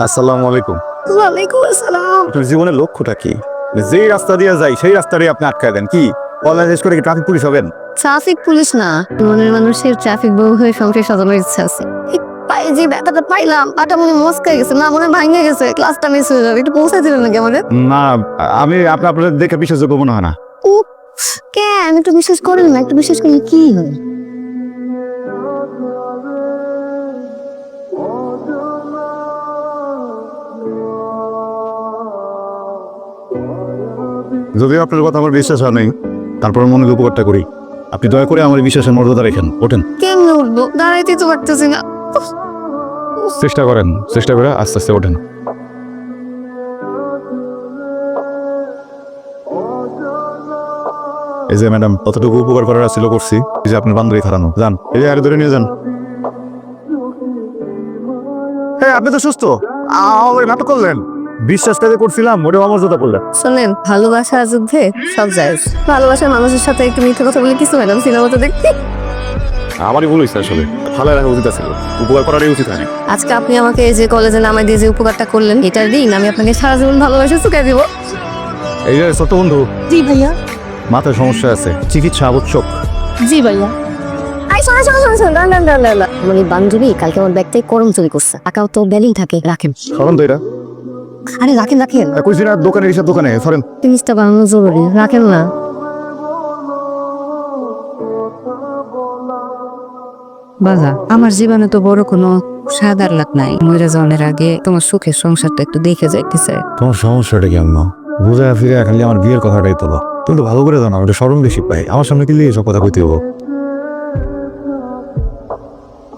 আসসালামু আলাইকুম। ওয়ালাইকুম আসসালাম। আপনার জীবনের লক্ষ্যটা কি? যেই রাস্তা দিয়ে যাই সেই রাস্তাটাই আপনি আটকায় দেন কি? অনলাইন শেষ করে কি ট্রাফিক পুলিশ হবেন? ট্রাফিক পুলিশ না, মনের মানুষের ট্রাফিক বউ হয়ে সংসার সাজানোর ইচ্ছা আছে। এই পায়ে যে ব্যথাটা পাইলাম, পাটা মনে মস্কাই গেছে, না মনে ভাঙে গেছে, ক্লাসটা মিস হয়ে যাবে। একটু পৌঁছে দিলেন নাকি আমাদের? না, আমি আপনার দেখে বিশ্বাসযোগ্য মনে হয় না। ও কেন একটু বিশ্বাস করেন না? একটু বিশ্বাস করলে কি হয়? যদিও আপনার কথা আমার বিশ্বাস হয় নাই, তারপর মনে উপকারটা করি। আপনি দয়া করে আমার বিশ্বাসের মর্যাদা রেখেন, ওঠেন। কেমনে উঠবো? দাঁড়াইতেই তো পারতেছি না। চেষ্টা করেন, চেষ্টা করে আস্তে আস্তে ওঠেন। এই যে ম্যাডাম, কতটুকু উপকার করার ছিল করছি। এই যে আপনার বান্ধবী খারানো, যান এই যে আরে ধরে নিয়ে যান। হ্যাঁ, আপনি তো সুস্থ। আমার নাটক করলেন। বিশ্বাসটা যে করছিলাম ওটা অমর্যাদা করলেন। শোনেন, ভালোবাসার যুদ্ধে সব জায়েজ। ভালোবাসার মানুষের সাথে একটু মিথ্যে কথা বলে কিছু ম্যাডাম সিনেমাতে দেখতে। আমারই ভুল হয়েছে আসলে, ভালো রাখা উচিত ছিল, উপকার করারই উচিত হয়নি। আজকে আপনি আমাকে এই যে কলেজে নামাই দিয়ে যে উপকারটা করলেন, এটার দিন আমি আপনাকে সারা জীবন ভালোবাসা চুকাই দিব। এই যে ছোট বন্ধু, জি ভাইয়া। মাথায় সমস্যা আছে, চিকিৎসা আবশ্যক। জি ভাইয়া। আমার এই বান্ধবী কালকে আমার ব্যাগ থেকে করম চুরি করছে। টাকাও তো ব্যালিং থাকে, রাখেন। সরেন তো এটা। আরে রাখেন রাখেন, কইছি না দোকানে হিসাব দোকানে, সরেন। জিনিসটা বানানো জরুরি, রাখেন না। বাবা, আমার জীবনে তো বড় কোনো সাদার লাগ নাই। মরে যাওয়ার আগে তোমার সুখের সংসারটা একটু দেখে যাইতে চাই। তোমার সমস্যাটা কেমন? বুঝে ফিরে খালি আমার বিয়ের কথাটাই তোলো। তুমি তো ভালো করে জানো ওটা সরম বেশি পাই। আমার সামনে কি এসব কথা কইতে হবো?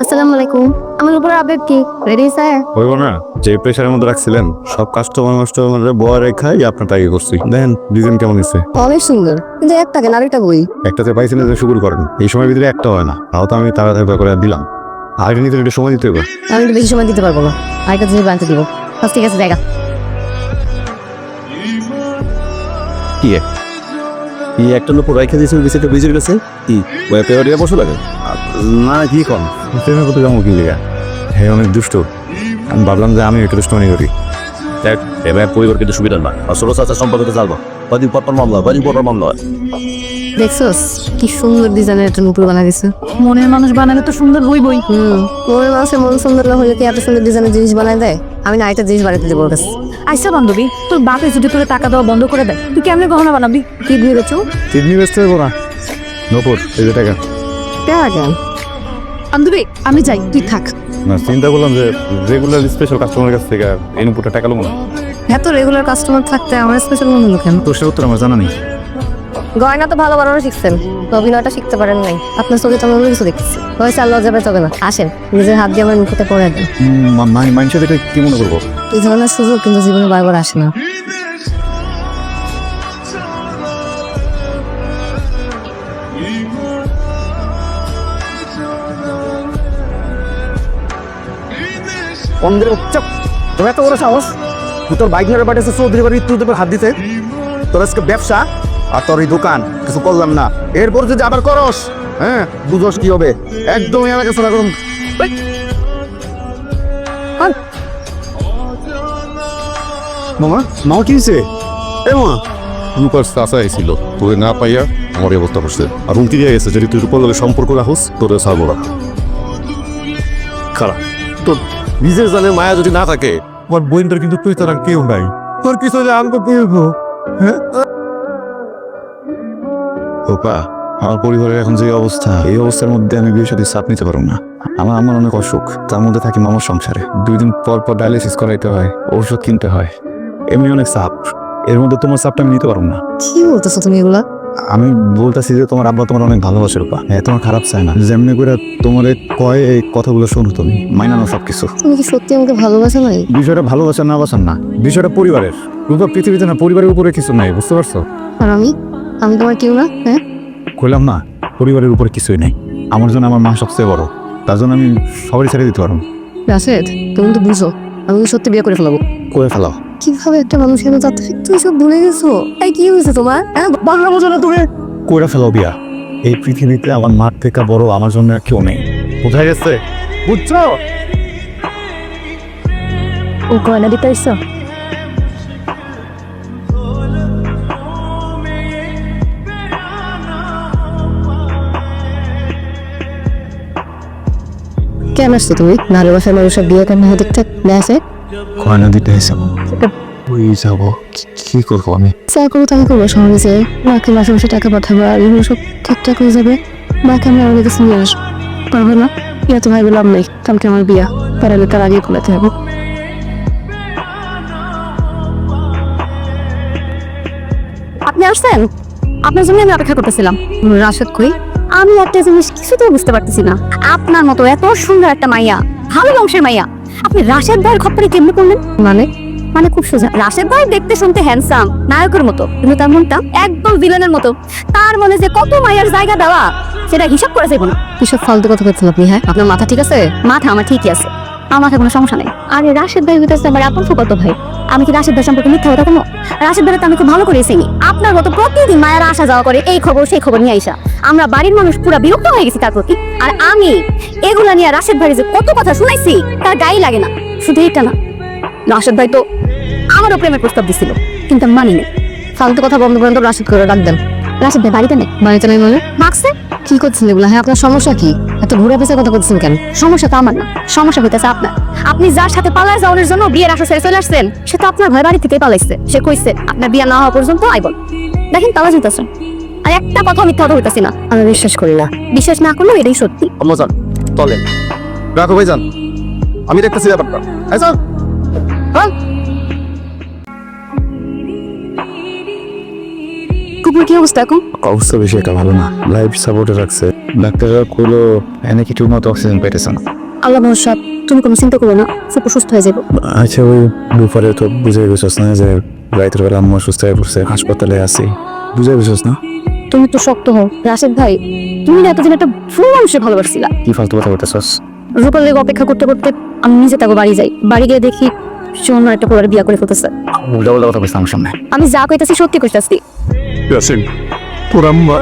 আসসালামু আলাইকুম। আমার উপর আপডেট কি রেডি স্যার? হইব না, যে প্রেশারের মধ্যে রাখছিলেন সব কাস্টমার বয়া রেখাই আপনার টাইগে করছি। দেখেন ডিজাইন কেমন হয়েছে। অনেক সুন্দর, কিন্তু একটা কেন আরেকটা বই। একটাতে পাইছিলেন যে শুকুর করেন, এই সময়ের ভিতরে একটা হয় না, তাও তো আমি তাড়াতাড়ি করে দিলাম। আগে নিতে একটু সময় দিতে হবে। আমি একটু বেশি সময় দিতে পারবো না, আরেকটা জিনিস বানতে দিব। আচ্ছা ঠিক আছে, জায়গা কি এই একটা লোক রাইখা দিয়েছে বিষয়টা বুঝে গেছে কি ওই পেয়ারিয়া বসে লাগে না কি কম প্রেমের প্রতি যাবো কি লিগা? হ্যাঁ অনেক দুষ্ট। আমি ভাবলাম যে আমি একটু দুষ্টমানি করি। দেখ এবার পরিবার কিন্তু সুবিধা না আর ষোলো চাষের সম্পর্কে চালবো কদিন পর মামলা কদিন পর মামলা হয়। দেখছোস কি সুন্দর ডিজাইনের একটা নুপুর বানা দিছে। মনের মানুষ বানালে তো সুন্দর হইবই। মনের মানুষের মন সুন্দর না হলে কি এত সুন্দর ডিজাইনের জিনিস বানায় দেয়? আমি না একটা জিনিস বানাতে দেবো ওর কাছে। আইসা বান্ধবী, তোর বাপে যদি তোর টাকা দেওয়া বন্ধ করে দেয়, তুই কেমনে গহনা বানাবি? কি ভেবেছো? কিডনি বেচতে হবো না নপুর, এই যে টাকা। কেন? বান্ধবী আমি যাই, তুই থাক। না চিন্তা করলাম যে রেগুলার স্পেশাল কাস্টমারের কাছ থেকে এই নুপুরটা টাকা লোক না। এত রেগুলার কাস্টমার থাকতে আমার স্পেশাল মনে হলো কেন? প্রশ্নের উত্তর আমার জানা নেই। গয়না তো ভালো বানানো শিখছেন, তো অভিনয়টা শিখতে পারেন নাই। আপনার চোখে তো আমি অন্য কিছু দেখছি। হয়েছে, আল্লাহ যাবে তবে না। আসেন, নিজের হাত দিয়ে আমার মুখতে পড়ে দেন। মাইন্ডসেট এটা কি মনে করবো? এই ধরনের সুযোগ কিন্তু জীবনে বারবার আসে না। অন্ধের চুপ। তোর এত বড় সাহস, তুই তোর বাইক নিয়ে পাঠিয়েছে চৌধুরী বাড়ি তুই তোর হাত দিতে। তোর আজকে ব্যবসা আর তোর এই দোকান কিছু করলাম না, এরপর যদি আবার করস, হ্যাঁ বুঝোস কি হবে। একদমই আমাকে শোনা করুন। মামা মামা কি হয়েছে? এ মামা রূপার চাষা ছিল, তোকে না পাইয়া আমার এই অবস্থা করছে। আর হুমকি দিয়ে গেছে যদি তুই রূপার লগে সম্পর্ক রাখোস তোরে ছাড়বো না। খারাপ তোর নিজের জানে মায়া যদি না থাকে। আমার বোনটার কিন্তু তুই তার কেউ নাই। তোর কিছু হলে আমি তো কি হবো? হ্যাঁ ওপা, আমার পরিবারের এখন যে অবস্থা, এই অবস্থার মধ্যে আমি বিয়ের সাথে চাপ নিতে পারবো না। আমার অনেক অসুখ, তার মধ্যে থাকি মামার সংসারে। 2 দিন পর পর ডায়ালিসিস করাইতে হয়, ঔষধ কিনতে হয়, এমনি অনেক চাপ। এর মধ্যে তোমার চাপটা আমি নিতে পারবো না। কি বলতেছো তুমি এগুলা? আমি বলতেছি যে তোমার আব্বা তোমার অনেক ভালোবাসে রূপা, হ্যাঁ তোমার খারাপ চায় না। যেমনি করে তোমার কয় এই কথাগুলো শোনো, তুমি মাইনানো সবকিছু। তুমি কি সত্যি আমাকে ভালোবাসো নাই? বিষয়টা ভালোবাসা না বাসার না, বিষয়টা পরিবারের। রূপা পৃথিবীতে না, পরিবারের উপরে কিছু নাই, বুঝতে পারছো? আর আমি আমি তোমার কেউ না? হ্যাঁ কইলাম না, পরিবারের উপরে কিছুই নেই। আমার জন্য আমার মা সবচেয়ে বড়, তার জন্য আমি সবারই ছেড়ে দিতে পারবো। রাশেদ, তুমি তো বুঝো আমি কি সত্যি বিয়ে করে ফেলাবো। করে ফেলাও। কিভাবে একটা মানুষ এত যাচ্ছে, তুমি সব ভুলে গেছো? এই কি হয়েছে তোমার? হ্যাঁ বাংলা বোঝো না তুমি? করে ফেলাও বিয়া। এই পৃথিবীতে আমার মার থেকে বড় আমার জন্য আর কেউ নেই। বোঝা গেছে? বুঝছো? ও গয়না দিতে আসছো? কেন আসছো তুমি? ভালোবাসার মানুষের বিয়ে কেন দেখতে দেখে গয়না দিতে হিসাব ওই যাবো কি করবো আমি? চা করবো তাকে করবো শহরে যে মাকে মাসে মাসে টাকা পাঠাবো আর এগুলো সব ঠিকঠাক হয়ে যাবে। মাকে আমি আমাদের কাছে নিয়ে আসবো। পারবে না? ইয়া তো ভাই বললাম নাই, কালকে আমার বিয়া, পারালে তার আগে খোলাতে হবে। আপনি আসছেন? আপনার জন্য আমি অপেক্ষা করতেছিলাম। রাশেদ কই? আমি একটা জিনিস কিছুতেই বুঝতে পারতেছি না, আপনার মতো এত সুন্দর একটা মাইয়া, ভালো বংশের মাইয়া, আপনি রাশেদ ভাইয়ের খপ্পরে কেমনে করলেন? মানে খুব সোজা, রাশেদ ভাই দেখতে শুনতে হ্যান্ডসাম, নায়কের মতো, কিন্তু তার মনটা একদম ভিলেনের মতো। তার মনে যে কত মাইয়ার জায়গা দেওয়া সেটা হিসাব করে যাবো না। কিসব ফালতু কথা বলছেন আপনি? হ্যাঁ, আপনার মাথা ঠিক আছে? মাথা আমার ঠিকই আছে, আমার মাথায় কোনো সমস্যা নেই। আরে রাশেদ ভাই হইতেছে আমার আপন কত ভাই, আমি কি রাশেদ ভাই সম্পর্কে মিথ্যা কথা কোনো? রাশেদ ভাই তো আমি খুব ভালো করে চিনি, আপনার মতো প্রতিদিন মায়ের আসা যাওয়া করে, এই খবর সেই খবর নিয়ে আইসা আমরা বাড়ির মানুষ পুরো বিরক্ত হয়ে গেছি তার প্রতি। আর আমি এগুলা নিয়ে রাশেদ ভাই যে কত কথা শুনাইছি তার গায়ে লাগে না। শুধু এটা না, রাশেদ ভাই তো আমারও প্রেমের প্রস্তাব দিছিল, কিন্তু আমি মানি না। ফালতু কথা বন্ধ করেন তো, রাশেদ করে ডাক দেন। রাশেদ ভাই বাড়িতে নেই। বাড়িতে নেই মানে? মাগছে। কি করছেন এগুলা? হ্যাঁ, আপনার সমস্যা কি? এত ঘুরে পেঁচে কথা করছেন কেন? সমস্যা তো আমার না, সমস্যা হইতেছে আপনার। আপনি যার সাথে পালায় যাওয়ার জন্য বিয়ের আসা ছেড়ে চলে আসছেন, সে তো আপনার ভাই বাড়ি থেকে পালাইছে। সে কইছে আপনার বিয়ে না হওয়া পর্যন্ত আইবল। দেখেন তালা যেতেছে, আর একটা কথা মিথ্যা কথা হইতাছি না। আমি বিশ্বাস করি না, বিশ্বাস না করলেও এটাই সত্যি। মজান চলেন, রাখো ভাইজান, আমি দেখতেছি ব্যাপারটা। আচ্ছা হ্যাঁ, কুকুর কি অবস্থা এখন? অবস্থা বেশি একটা ভালো না, লাইফ সাপোর্টে রাখছে। ডাক্তাররা কইলো এনে কি ঠিক মতো অক্সিজেন পাইতেছে না। আল্লাহ ভরসা, তুমি কোনো চিন্তা করো না, ফুপু সুস্থ হয়ে যাবো। আচ্ছা, ওই দুপুরে তো বুঝে গেছিস না যে রাতের বেলা আম্মু সুস্থ হয়ে পড়ছে, হাসপাতালে আছি, বুঝে গেছিস না? তুমি তো শক্ত হও রাশেদ ভাই, তুমি না এতদিন একটা ফুল মানুষের ভালোবাসছিলা। কি ফালতু কথা বলতেছস? রূপার লেগে অপেক্ষা করতে করতে আমি নিজে তাকে বাড়ি যাই, বাড়ি গিয়ে দেখি সে অন্য একটা পরিবার বিয়া করে ফেলতেছে। উল্টা উল্টা কথা বলছিস আমার সামনে। আমি যা কইতাছি সত্যি কইতাছি। ইয়াসিন, তোর আম্মা